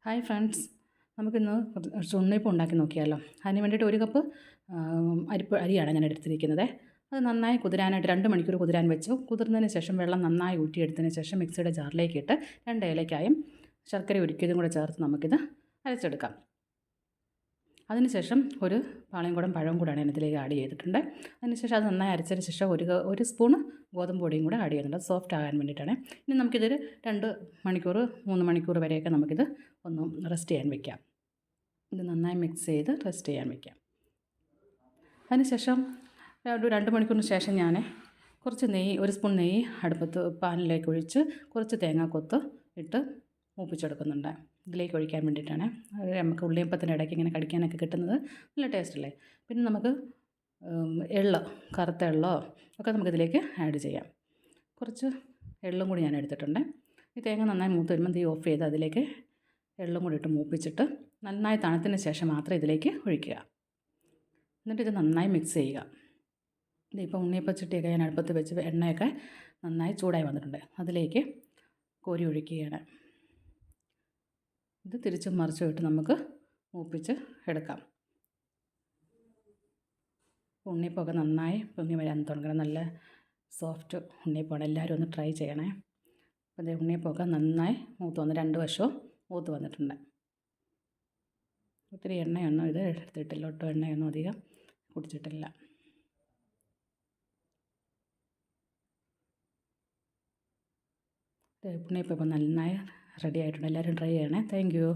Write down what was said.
Hi friends, നമുക്കിന്ന് കുറച്ച് ഉണ്ണിയപ്പം ഉണ്ടാക്കി നോക്കിയാലോ. അതിന് വേണ്ടിയിട്ട് 1 കപ്പ് അരിയാണ് ഞാൻ എടുത്തിരിക്കുന്നത്. അത് നന്നായി കുതിരാനായിട്ട് 2 മണിക്കൂർ കുതിരാൻ വെച്ചു. കുതിർന്നതിന് ശേഷം വെള്ളം നന്നായി ഊറ്റിയെടുത്തതിന് ശേഷം മിക്സിയുടെ ജാറിലേക്ക് ഇട്ട് 2 ഏലക്കായും ശർക്കര ഉരുക്കിയതും കൂടെ ചേർത്ത് നമുക്കിത് അരച്ചെടുക്കാം. അതിനുശേഷം ഒരു പാളയംകുടം പഴവും കൂടെയാണ് ഞാൻ ഇതിലേക്ക് ആഡ് ചെയ്തിട്ടുണ്ട്. അതിനുശേഷം അത് നന്നായി അരച്ചതിന് ശേഷം ഒരു സ്പൂണ് ഗോതമ്പ് പൊടിയും കൂടെ ആഡ് ചെയ്യുന്നുണ്ട്. അത് സോഫ്റ്റ് ആകാൻ വേണ്ടിയിട്ടാണ്. ഇനി നമുക്കിതൊരു 2 മണിക്കൂർ 3 മണിക്കൂർ വരെയൊക്കെ നമുക്കിത് ഒന്ന് റെസ്റ്റ് ചെയ്യാൻ വെക്കാം. ഇത് നന്നായി മിക്സ് ചെയ്ത് റെസ്റ്റ് ചെയ്യാൻ വെക്കാം. അതിനുശേഷം ഒരു 2 മണിക്കൂറിന് ശേഷം ഞാൻ കുറച്ച് നെയ്യ്, 1 സ്പൂൺ നെയ്യ് അടുപ്പത്ത് പാനിലേക്ക് ഒഴിച്ച് കുറച്ച് തേങ്ങാക്കൊത്ത് ഇട്ട് മൂപ്പിച്ചെടുക്കുന്നുണ്ട്. ഇതിലേക്ക് ഒഴിക്കാൻ വേണ്ടിയിട്ടാണ്. അത് നമുക്ക് ഉള്ളിയപ്പത്തിൻ്റെ ഇടയ്ക്ക് ഇങ്ങനെ കടിക്കാനൊക്കെ കിട്ടുന്നത് നല്ല ടേസ്റ്റല്ലേ. പിന്നെ നമുക്ക് എള്ള്, കറുത്ത എള്ളോ ഒക്കെ നമുക്കിതിലേക്ക് ആഡ് ചെയ്യാം. കുറച്ച് എള്ളും കൂടി ഞാൻ എടുത്തിട്ടുണ്ട്. ഈ തേങ്ങ നന്നായി മൂത്ത് വരുമ്പോൾ തീ ഓഫ് ചെയ്ത് അതിലേക്ക് എള്ളും കൂടി ഇട്ട് മൂപ്പിച്ചിട്ട് നന്നായി തണുത്തതിന് ശേഷം മാത്രം ഇതിലേക്ക് ഒഴിക്കുക. എന്നിട്ട് ഇത് നന്നായി മിക്സ് ചെയ്യുക. ഇതിപ്പോൾ ഉണ്ണിയപ്പച്ചട്ടിയൊക്കെ ഞാൻ അടുപ്പത്ത് വെച്ച് എണ്ണയൊക്കെ നന്നായി ചൂടായി വന്നിട്ടുണ്ട്. അതിലേക്ക് കോരി ഒഴിക്കുകയാണ്. ഇത് തിരിച്ചും മറിച്ചും ഇട്ട് നമുക്ക് മൂപ്പിച്ച് എടുക്കാം. ഉണ്ണിയപ്പമൊക്കെ നന്നായി പൊങ്ങി വരാൻ തുടങ്ങണം. നല്ല സോഫ്റ്റ് ഉണ്ണിയപ്പമാണ്. എല്ലാവരും ഒന്ന് ട്രൈ ചെയ്യണേ. അപ്പോൾ ഇത് ഉണ്ണിയപ്പമൊക്കെ നന്നായി മൂത്ത് വന്ന് 2 വശവും മൂത്ത് വന്നിട്ടുണ്ട്. ഒത്തിരി എണ്ണയൊന്നും ഇത് എടുത്തിട്ടില്ല, ഒട്ടും എണ്ണയൊന്നും അധികം കുടിച്ചിട്ടില്ല. ഉണ്ണിയപ്പം ഇപ്പം നന്നായി റെഡി ആയിട്ടുണ്ട്. എല്ലാവരും ട്രൈ ചെയ്യണേ. Thank you.